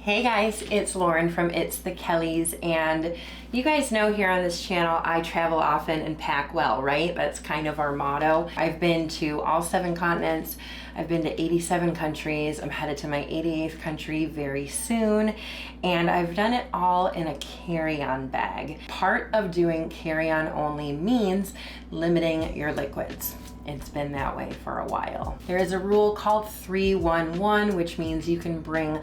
Hey guys, it's Lauren from It's the Kellys, and you guys know here on this channel I travel often and pack well, right? That's kind of our motto. I've been to all 7 continents. I've been to 87 countries. I'm headed to my 88th country very soon, and I've done it all in a carry-on bag. Part of doing carry-on only means limiting your liquids. It's been that way for a while. There is a rule called 3-1-1, which means you can bring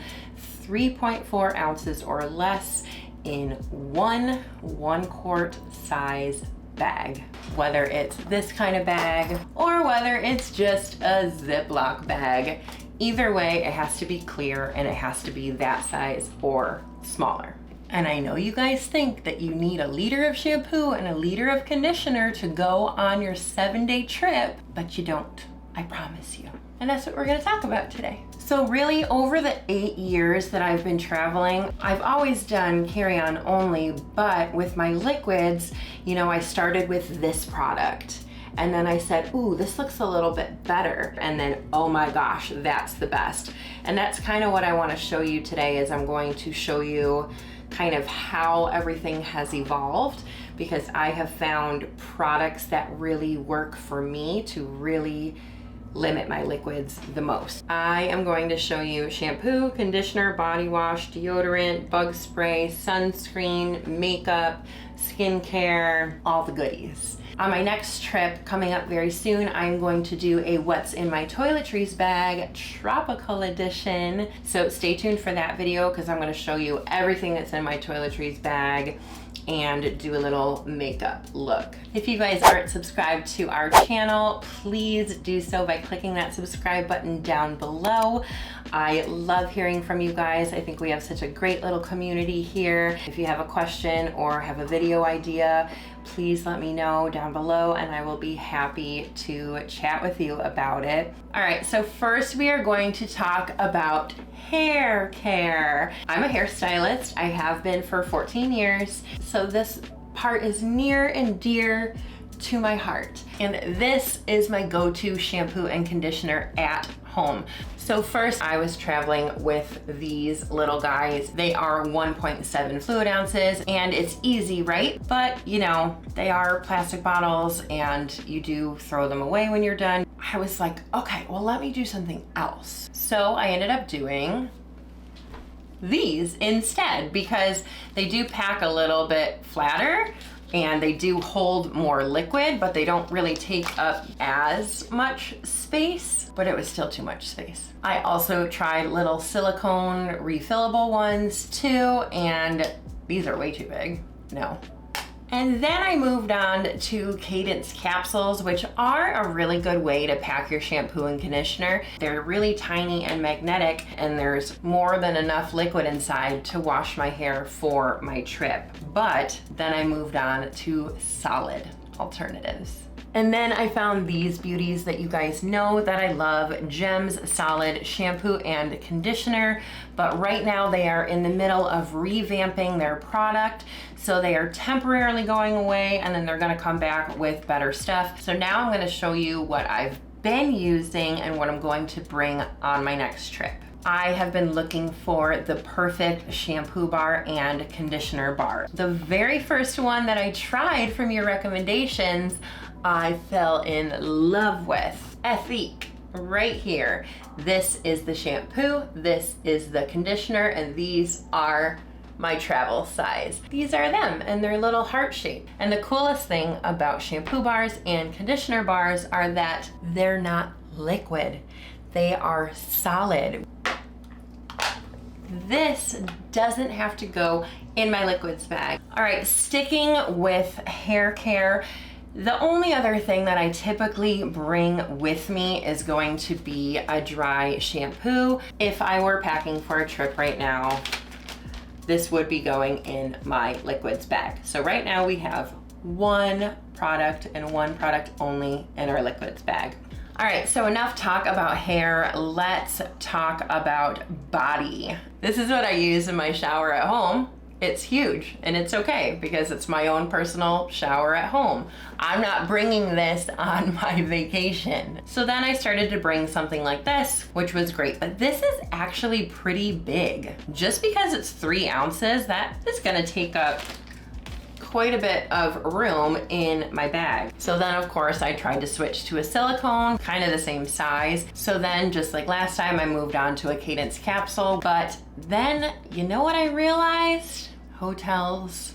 3.4 ounces or less in one quart size bag. Whether it's this kind of bag or whether it's just a Ziploc bag, either way, it has to be clear and it has to be that size or smaller. And I know you guys think that you need a liter of shampoo and a liter of conditioner to go on your 7-day trip, but you don't, I promise you. And that's what we're gonna talk about today. So really, over the 8 years that I've been traveling, I've always done carry-on only, but with my liquids, you know, I started with this product. And then I said, ooh, this looks a little bit better. And then, oh my gosh, that's the best. And that's kind of what I wanna show you today, is I'm going to show you kind of how everything has evolved, because I have found products that really work for me to really limit my liquids the most. I am going to show you shampoo, conditioner, body wash, deodorant, bug spray, sunscreen, makeup, skincare, all the goodies. On my next trip coming up very soon, I'm going to do a What's in My Toiletries bag tropical edition. So stay tuned for that video, because I'm going to show you everything that's in my toiletries bag and do a little makeup look. If you guys aren't subscribed to our channel, please do so by clicking that subscribe button down below. I love hearing from you guys. I think we have such a great little community here. If you have a question or have a video idea, please let me know down below and I will be happy to chat with you about it. All right, so first we are going to talk about hair care. I'm a hairstylist. I have been for 14 years. So this part is near and dear to my heart. And this is my go-to shampoo and conditioner at home. So first, I was traveling with these little guys. They are 1.7 fluid ounces, and it's easy, right? But you know, they are plastic bottles and you do throw them away when you're done. I was like, okay, well, let me do something else. So I ended up doing these instead, because they do pack a little bit flatter and they do hold more liquid, but they don't really take up as much space, but it was still too much space. I also tried little silicone refillable ones too, and these are way too big. No. And then I moved on to Cadence capsules, which are a really good way to pack your shampoo and conditioner. They're really tiny and magnetic, and there's more than enough liquid inside to wash my hair for my trip. But then I moved on to solid alternatives. And then I found these beauties that you guys know that I love, Gems Solid Shampoo and Conditioner. But right now they are in the middle of revamping their product. So they are temporarily going away, and then they're gonna come back with better stuff. So now I'm gonna show you what I've been using and what I'm going to bring on my next trip. I have been looking for the perfect shampoo bar and conditioner bar. The very first one that I tried from your recommendations, I fell in love with. Ethique, right here. This is the shampoo, this is the conditioner, and these are my travel size. These are them, and they're little heart shaped. And the coolest thing about shampoo bars and conditioner bars are that they're not liquid. They are solid. This doesn't have to go in my liquids bag. All right, sticking with hair care, the only other thing that I typically bring with me is going to be a dry shampoo. If I were packing for a trip right now, this would be going in my liquids bag. So right now we have one product and one product only in our liquids bag. All right, so enough talk about hair. Let's talk about body. This is what I use in my shower at home. It's huge, and it's okay because it's my own personal shower at home. I'm not bringing this on my vacation. So then I started to bring something like this, which was great, but this is actually pretty big. Just because it's 3 ounces, that is gonna take up quite a bit of room in my bag. So then of course I tried to switch to a silicone, kind of the same size. So then just like last time, I moved on to a Cadence capsule. But then, you know what I realized? Hotels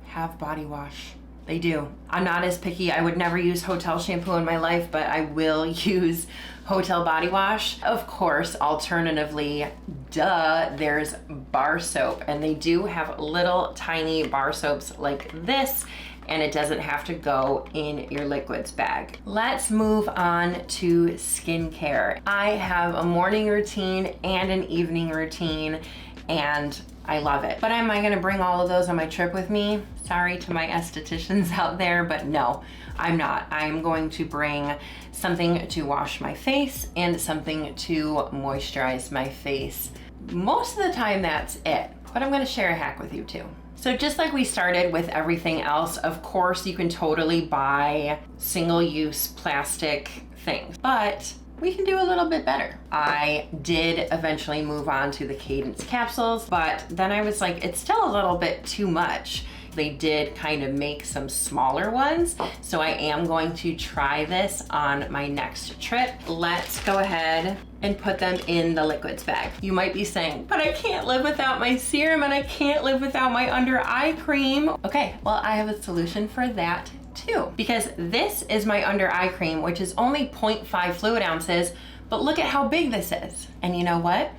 have body wash. They do. I'm not as picky. I would never use hotel shampoo in my life, but I will use hotel body wash. Of course, alternatively, duh, there's bar soap, and they do have little tiny bar soaps like this, and it doesn't have to go in your liquids bag. Let's move on to skincare. I have a morning routine and an evening routine, and I love it. But am I gonna bring all of those on my trip with me? Sorry to my estheticians out there, but no, I'm not. I'm going to bring something to wash my face and something to moisturize my face. Most of the time that's it, but I'm gonna share a hack with you too. So just like we started with everything else, of course you can totally buy single-use plastic things, but we can do a little bit better. I did eventually move on to the Cadence capsules, but then I was like, it's still a little bit too much. They did kind of make some smaller ones, so I am going to try this on my next trip. Let's go ahead and put them in the liquids bag. You might be saying, but I can't live without my serum and I can't live without my under eye cream. Okay, well, I have a solution for that too, because this is my under eye cream, which is only 0.5 fluid ounces, but look at how big this is. And you know what?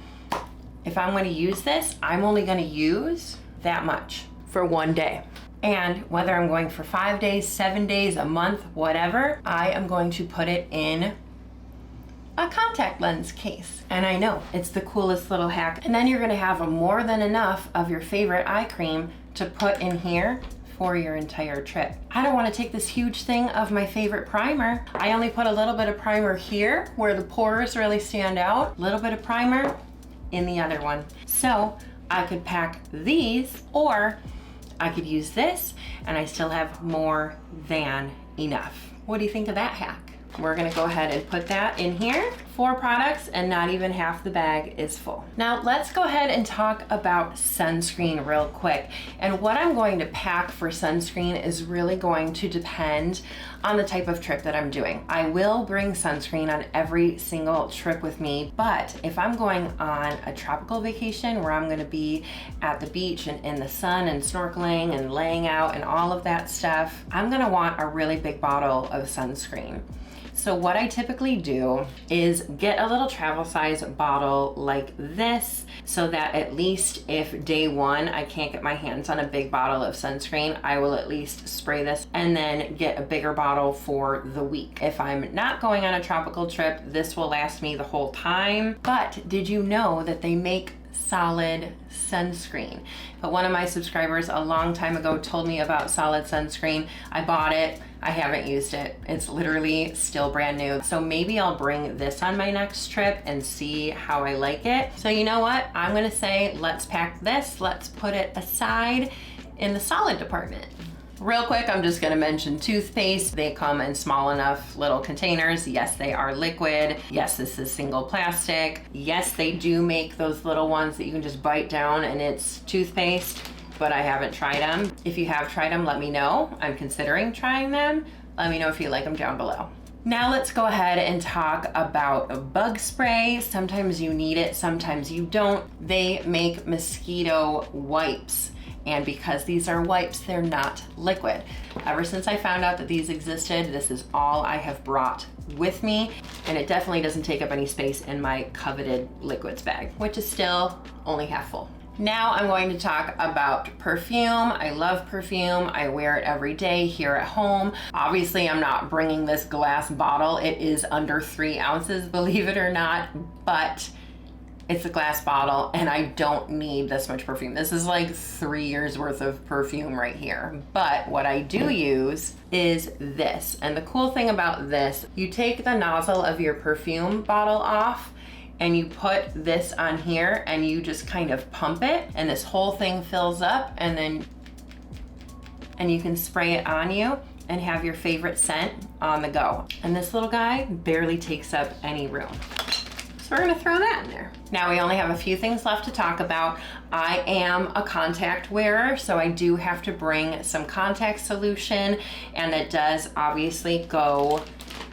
If I'm gonna use this, I'm only gonna use that much for 1 day. And whether I'm going for 5 days, 7 days, a month, whatever, I am going to put it in a contact lens case. And I know, it's the coolest little hack. And then you're gonna have more than enough of your favorite eye cream to put in here for your entire trip. I don't wanna take this huge thing of my favorite primer. I only put a little bit of primer here where the pores really stand out, a little bit of primer in the other one. So I could pack these, or I could use this and I still have more than enough. What do you think of that hack? We're gonna go ahead and put that in here. 4 products and not even half the bag is full. Now let's go ahead and talk about sunscreen real quick. And what I'm going to pack for sunscreen is really going to depend on the type of trip that I'm doing. I will bring sunscreen on every single trip with me, but if I'm going on a tropical vacation where I'm gonna be at the beach and in the sun and snorkeling and laying out and all of that stuff, I'm gonna want a really big bottle of sunscreen. So what I typically do is get a little travel size bottle like this, so that at least if day 1 I can't get my hands on a big bottle of sunscreen, I will at least spray this and then get a bigger bottle for the week. If I'm not going on a tropical trip, this will last me the whole time. But did you know that they make solid sunscreen? But one of my subscribers a long time ago told me about solid sunscreen. I bought it. I haven't used it. It's literally still brand new. So maybe I'll bring this on my next trip and see how I like it. So you know what? I'm gonna say, let's pack this. Let's put it aside in the solid department. Real quick, I'm just gonna mention toothpaste. They come in small enough little containers. Yes, they are liquid. Yes, this is single plastic. Yes, they do make those little ones that you can just bite down and it's toothpaste, but I haven't tried them. If you have tried them, let me know. I'm considering trying them. Let me know if you like them down below. Now let's go ahead and talk about bug spray. Sometimes you need it, sometimes you don't. They make mosquito wipes. And because these are wipes, they're not liquid. Ever since I found out that these existed, this is all I have brought with me. And it definitely doesn't take up any space in my coveted liquids bag, which is still only half full. Now I'm going to talk about perfume. I love perfume. I wear it every day here at home. Obviously, I'm not bringing this glass bottle. It is under 3 ounces, believe it or not, but it's a glass bottle and I don't need this much perfume. This is like 3 years worth of perfume right here. But what I do use is this. And the cool thing about this, you take the nozzle of your perfume bottle off and you put this on here and you just kind of pump it, and this whole thing fills up, and you can spray it on you and have your favorite scent on the go. And this little guy barely takes up any room. So we're gonna throw that in there. Now we only have a few things left to talk about. I am a contact wearer, so I do have to bring some contact solution, and it does obviously go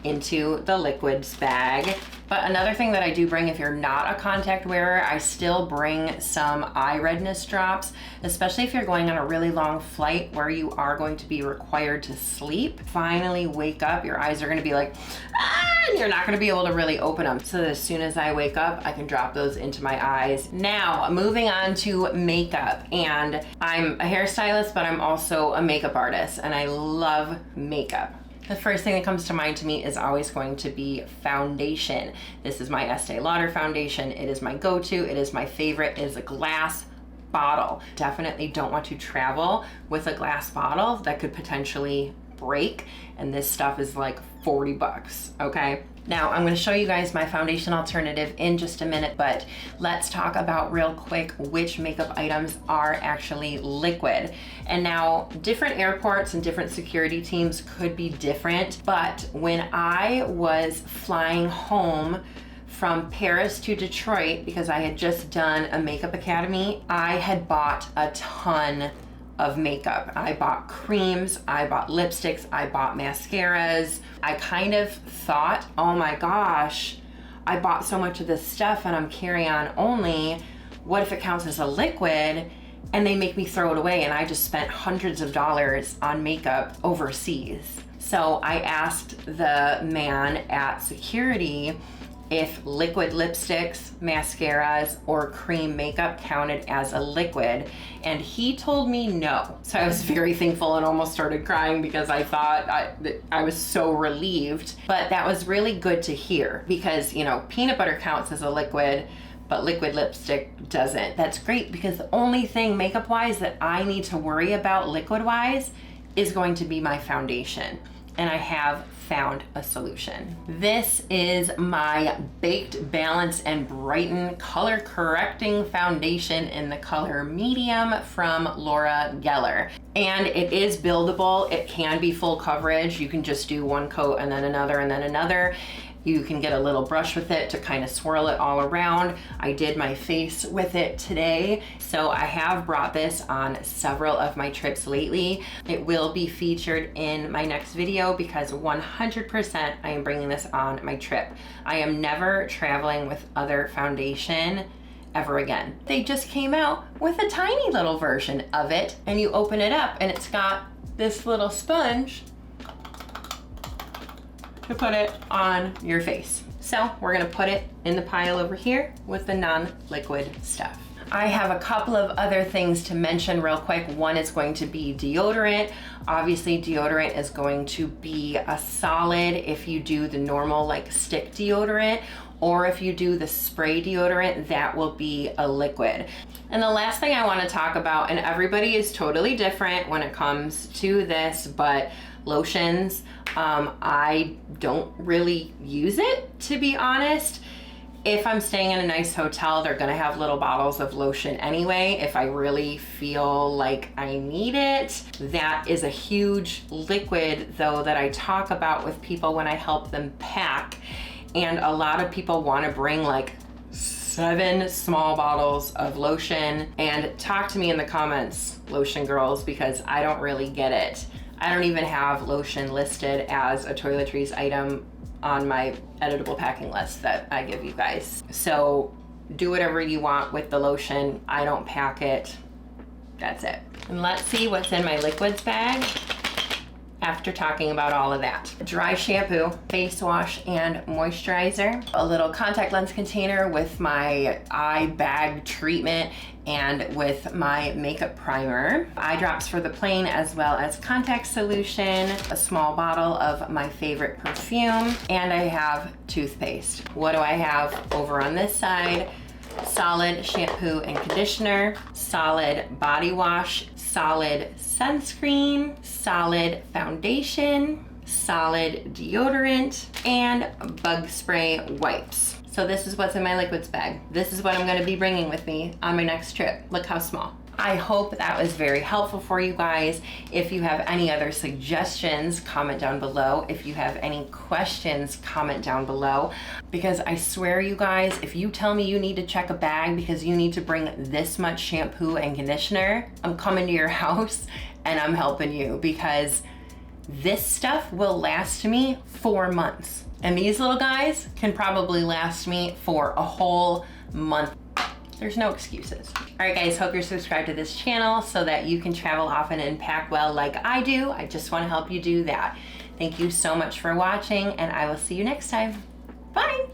into the liquids bag. But another thing that I do bring, if you're not a contact wearer, I still bring some eye redness drops, especially if you're going on a really long flight where you are going to be required to sleep. Finally wake up, your eyes are gonna be like, ah, and you're not gonna be able to really open them. So that as soon as I wake up, I can drop those into my eyes. Now, moving on to makeup. And I'm a hairstylist, but I'm also a makeup artist, and I love makeup. The first thing that comes to mind to me is always going to be foundation. This is my Estee Lauder foundation. It is my go-to. It is my favorite. It is a glass bottle. Definitely don't want to travel with a glass bottle that could potentially break, and this stuff is like 40 bucks, okay? Now, I'm gonna show you guys my foundation alternative in just a minute, but let's talk about real quick which makeup items are actually liquid. And now, different airports and different security teams could be different, but when I was flying home from Paris to Detroit, because I had just done a makeup academy, I had bought a ton of makeup. I bought creams, I bought lipsticks, I bought mascaras. I kind of thought, oh my gosh, I bought so much of this stuff and I'm carry-on only. What if it counts as a liquid and they make me throw it away, and I just spent hundreds of dollars on makeup overseas? So I asked the man at security if liquid lipsticks, mascaras, or cream makeup counted as a liquid, and he told me no. So I was very thankful and almost started crying because I thought I was so relieved. But that was really good to hear, because, you know, peanut butter counts as a liquid, but liquid lipstick doesn't. That's great, because the only thing makeup-wise that I need to worry about liquid-wise is going to be my foundation, and I have found a solution. This is my Baked Balance and Brighten Color Correcting Foundation in the color medium from Laura Geller. And it is buildable. It can be full coverage. You can just do one coat and then another and then another. You can get a little brush with it to kind of swirl it all around. I did my face with it today. So I have brought this on several of my trips lately. It will be featured in my next video, because 100% I am bringing this on my trip. I am never traveling with other foundation ever again. They just came out with a tiny little version of it, and you open it up and it's got this little sponge to put it on your face. So we're gonna put it in the pile over here with the non-liquid stuff. I have a couple of other things to mention real quick. One is going to be deodorant. Obviously, deodorant is going to be a solid if you do the normal like stick deodorant, or if you do the spray deodorant, that will be a liquid. And the last thing I wanna talk about, and everybody is totally different when it comes to this, but lotions, I don't really use it, to be honest. If I'm staying in a nice hotel, they're gonna have little bottles of lotion anyway, if I really feel like I need it. That is a huge liquid, though, that I talk about with people when I help them pack. And a lot of people wanna bring like 7 small bottles of lotion, and talk to me in the comments, lotion girls, because I don't really get it. I don't even have lotion listed as a toiletries item on my editable packing list that I give you guys. So do whatever you want with the lotion. I don't pack it. That's it. And let's see what's in my liquids bag after talking about all of that. Dry shampoo, face wash, and moisturizer. A little contact lens container with my eye bag treatment and with my makeup primer. Eye drops for the plane, as well as contact solution, a small bottle of my favorite perfume, and I have toothpaste. What do I have over on this side? Solid shampoo and conditioner, solid body wash, solid sunscreen, solid foundation, solid deodorant, and BugSpray wipes. So this is what's in my liquids bag. This is what I'm gonna be bringing with me on my next trip. Look how small. I hope that was very helpful for you guys. If you have any other suggestions, comment down below. If you have any questions, comment down below. Because I swear, you guys, if you tell me you need to check a bag because you need to bring this much shampoo and conditioner, I'm coming to your house and I'm helping you, because this stuff will last me 4 months. And these little guys can probably last me for a whole month. There's no excuses. All right, guys, hope you're subscribed to this channel so that you can travel often and pack well like I do. I just want to help you do that. Thank you so much for watching, and I will see you next time. Bye.